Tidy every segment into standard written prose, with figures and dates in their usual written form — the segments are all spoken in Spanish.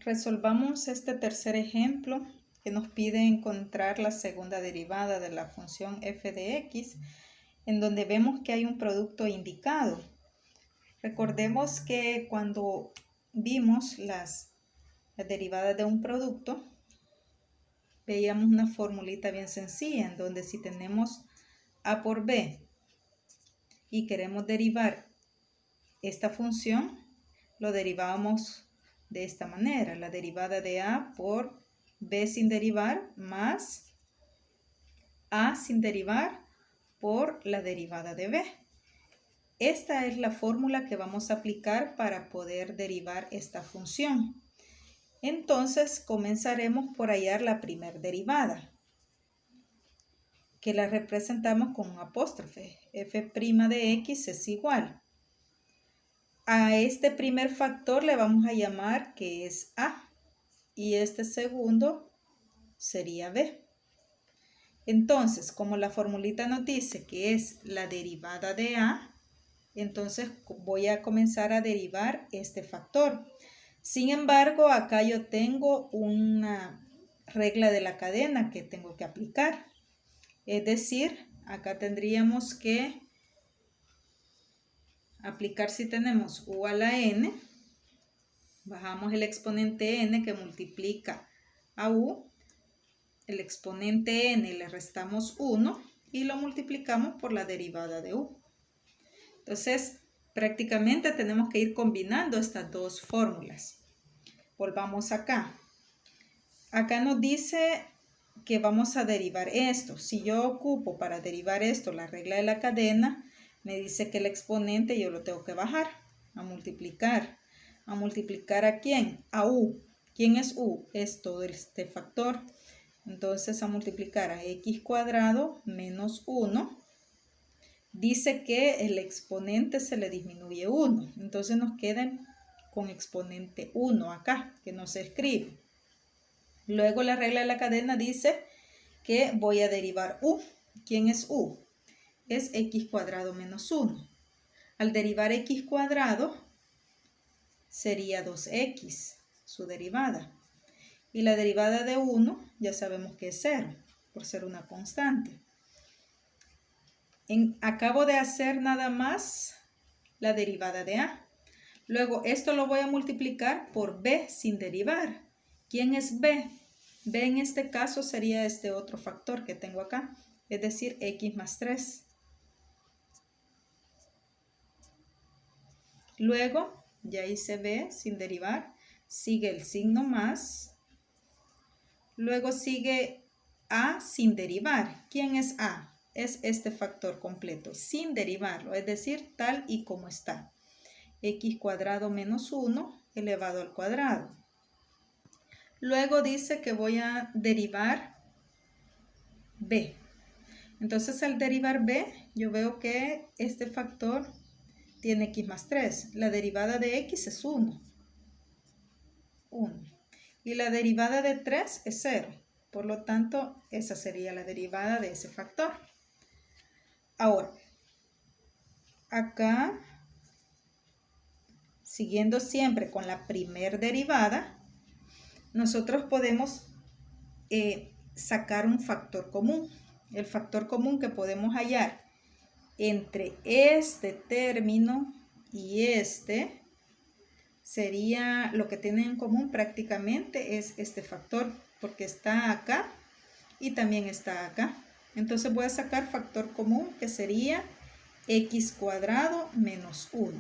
Resolvamos este tercer ejemplo que nos pide encontrar la segunda derivada de la función f de x, en donde vemos que hay un producto indicado. Recordemos que cuando vimos las derivadas de un producto, veíamos una formulita bien sencilla, en donde si tenemos a por b y queremos derivar esta función, lo derivábamos de esta manera: la derivada de a por b sin derivar más a sin derivar por la derivada de b. Esta es la fórmula que vamos a aplicar para poder derivar esta función. Entonces comenzaremos por hallar la primera derivada, que la representamos con un apóstrofe. F' de x es igual a este primer factor, le vamos a llamar que es a, y este segundo sería b. Entonces, como la formulita nos dice que es la derivada de a, entonces voy a comenzar a derivar este factor. Sin embargo, acá yo tengo una regla de la cadena que tengo que aplicar. Es decir, acá tendríamos que aplicar, si tenemos u a la n, bajamos el exponente n que multiplica a u, el exponente n le restamos 1 y lo multiplicamos por la derivada de u. Entonces, prácticamente tenemos que ir combinando estas dos fórmulas. Volvamos acá. Acá nos dice que vamos a derivar esto. Si yo ocupo para derivar esto la regla de la cadena, me dice que el exponente yo lo tengo que bajar, a multiplicar. ¿A multiplicar a quién? A u. ¿Quién es u? Es todo este factor. Entonces, a multiplicar a x cuadrado menos 1. Dice que el exponente se le disminuye 1. Entonces nos queda con exponente 1 acá, que no se escribe. Luego la regla de la cadena dice que voy a derivar u. ¿Quién es u? Es x cuadrado menos 1. Al derivar x cuadrado sería 2x, su derivada. Y la derivada de 1 ya sabemos que es 0, por ser una constante. Acabo de hacer nada más la derivada de a. Luego esto lo voy a multiplicar por b sin derivar. ¿Quién es b? b en este caso sería este otro factor que tengo acá, es decir, x más 3. Luego ya hice b sin derivar, sigue el signo más. Luego sigue a sin derivar. ¿Quién es a? Es este factor completo, sin derivarlo, es decir, tal y como está. X cuadrado menos 1 elevado al cuadrado. Luego dice que voy a derivar b. Entonces, al derivar b, yo veo que este factor tiene x más 3. La derivada de x es 1. Y la derivada de 3 es 0. Por lo tanto, esa sería la derivada de ese factor. Ahora, acá, siguiendo siempre con la primer derivada, nosotros podemos sacar un factor común. El factor común que podemos hallar entre este término y este sería, lo que tienen en común prácticamente es este factor, porque está acá y también está acá. Entonces voy a sacar factor común, que sería x cuadrado menos 1.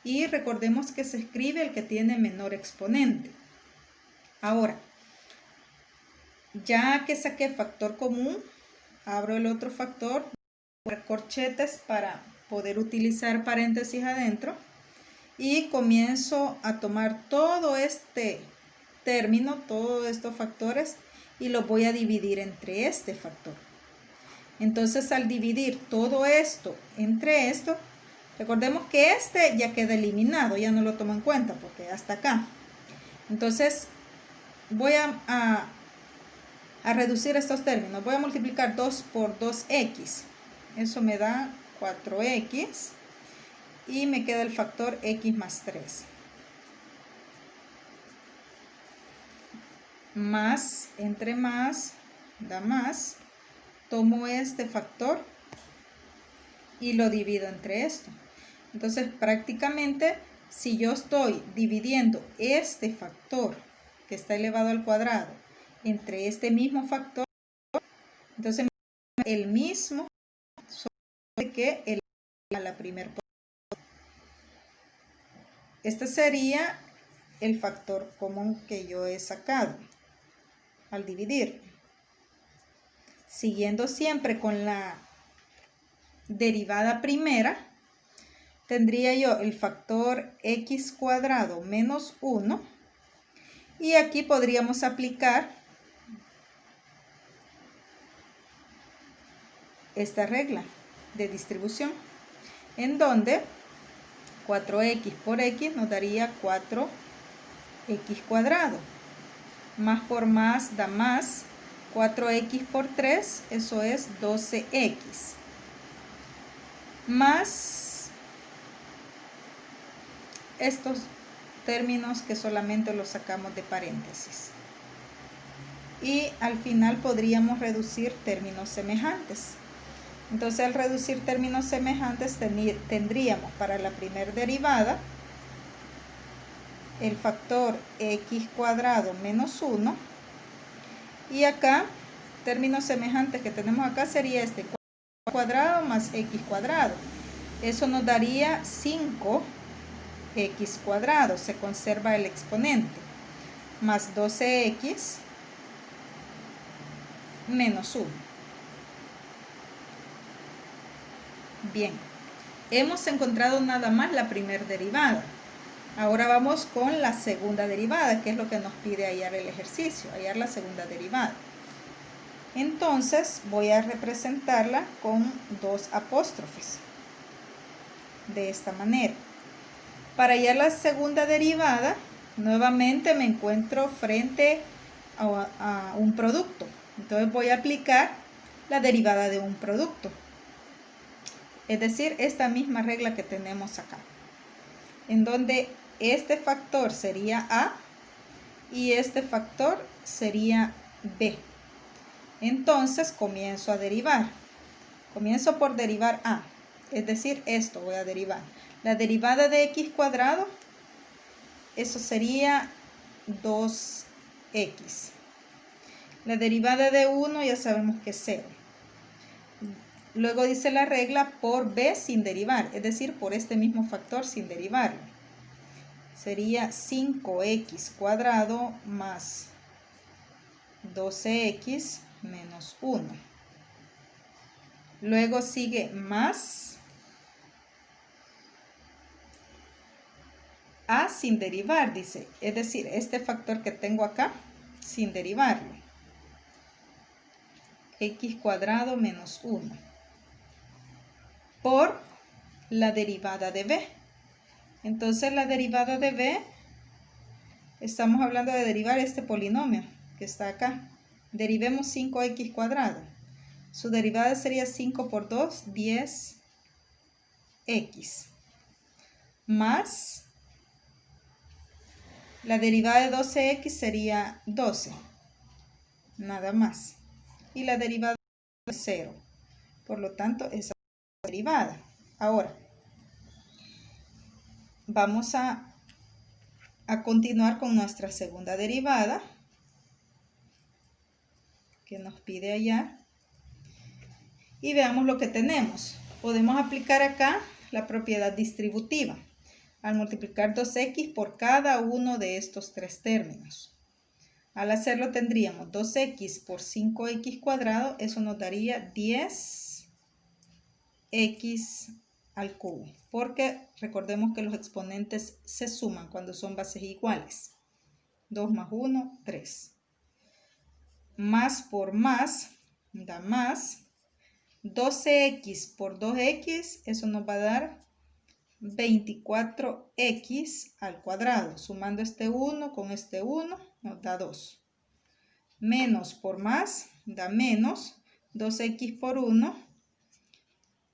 Y recordemos que se escribe el que tiene menor exponente. Ahora, ya que saqué factor común, abro el otro factor, corchetes para poder utilizar paréntesis adentro, y comienzo a tomar todo este término, todos estos factores, y los voy a dividir entre este factor. Entonces, al dividir todo esto entre esto, recordemos que este ya queda eliminado, ya no lo tomo en cuenta porque hasta acá. Entonces, voy a reducir estos términos. Voy a multiplicar 2 por 2x. Eso me da 4x. Y me queda el factor x más 3. más, entre más, da más. Tomo este factor y lo divido entre esto. Entonces, prácticamente, si yo estoy dividiendo este factor que está elevado al cuadrado entre este mismo factor, entonces el mismo que el a la primera posición. Este sería el factor común que yo he sacado al dividir. Siguiendo siempre con la derivada primera, tendría yo el factor x cuadrado menos 1 y aquí podríamos aplicar esta regla de distribución en donde 4x por x nos daría 4x cuadrado, más por más da más, 4x por 3, eso es 12x, más estos términos que solamente los sacamos de paréntesis. Y al final podríamos reducir términos semejantes. Entonces, al reducir términos semejantes tendríamos para la primera derivada el factor x cuadrado menos 1 y acá términos semejantes que tenemos acá sería este 4 cuadrado más x cuadrado. Eso nos daría 5x cuadrado, se conserva el exponente, más 12x menos 1. Bien, hemos encontrado nada más la primera derivada. Ahora vamos con la segunda derivada, que es lo que nos pide hallar el ejercicio, hallar la segunda derivada. Entonces voy a representarla con 2 apóstrofes, de esta manera. Para hallar la segunda derivada, nuevamente me encuentro frente a un producto. Entonces voy a aplicar la derivada de un producto. Es decir, esta misma regla que tenemos acá, en donde este factor sería A y este factor sería B. Entonces comienzo a derivar. Comienzo por derivar A, es decir, esto voy a derivar. La derivada de x cuadrado, eso sería 2x. La derivada de 1 ya sabemos que es 0. Luego dice la regla por b sin derivar, es decir, por este mismo factor sin derivarlo. Sería 5x cuadrado más 12x menos 1. Luego sigue más a sin derivar, dice, es decir, este factor que tengo acá sin derivarlo. X cuadrado menos 1 por la derivada de b. Entonces la derivada de b, estamos hablando de derivar este polinomio que está acá. Derivemos 5x cuadrado. Su derivada sería 5 por 2, 10x. Más la derivada de 12x sería 12. Nada más. Y la derivada es 0. Por lo tanto, esa es la derivada. Ahora, vamos a continuar con nuestra segunda derivada, que nos pide hallar. Y veamos lo que tenemos. Podemos aplicar acá la propiedad distributiva al multiplicar 2x por cada uno de estos tres términos. Al hacerlo tendríamos 2x por 5x cuadrado, eso nos daría 10x al cubo, porque recordemos que los exponentes se suman cuando son bases iguales. 2 más 1, 3. Más por más da más. 12x por 2x, eso nos va a dar 24x al cuadrado. Sumando este 1 con este 1 nos da 2. Menos por más da menos. 2x por 1,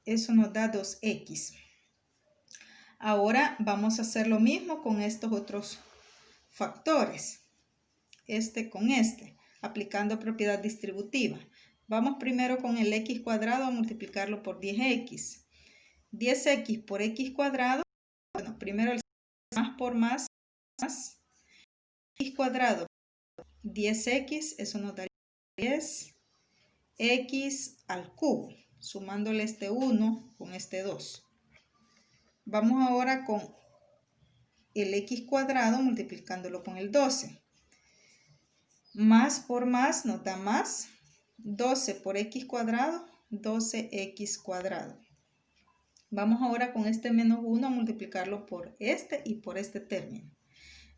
eso nos da 2x. Ahora vamos a hacer lo mismo con estos otros factores. este con este, aplicando propiedad distributiva. Vamos primero con el x cuadrado a multiplicarlo por 10x. 10x por x cuadrado, bueno, primero el más por más, x cuadrado, 10x, eso nos daría 10x al cubo, sumándole este 1 con este 2. Vamos ahora con el x cuadrado multiplicándolo con el 12. Más por más nos da más. 12 por x cuadrado, 12x cuadrado. Vamos ahora con este menos 1 a multiplicarlo por este y por este término.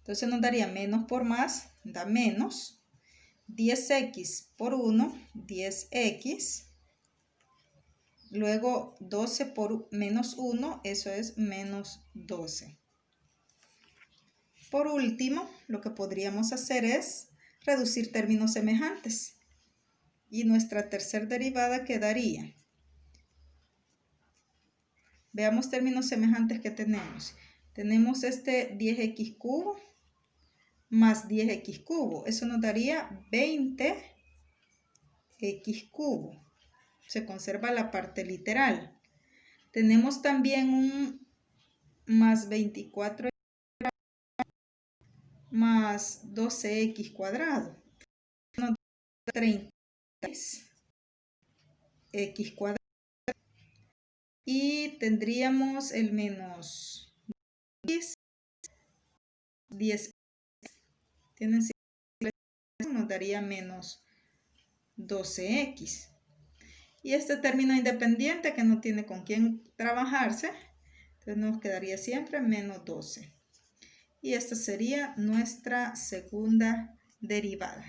Entonces nos daría menos por más, da menos. 10x por 1, 10x. Luego 12 por menos 1, eso es menos 12. Por último, lo que podríamos hacer es reducir términos semejantes. Y nuestra tercera derivada quedaría. Veamos términos semejantes que tenemos. Tenemos este 10x cubo más 10x cubo. Eso nos daría 20x cubo. Se conserva la parte literal. Tenemos también un más 24 más 12x cuadrado. Nos da 30x cuadrado. Y tendríamos el menos 10. Tienen nos daría menos 12x. Y este término independiente que no tiene con quién trabajarse, entonces nos quedaría siempre menos 12. Y esta sería nuestra segunda derivada.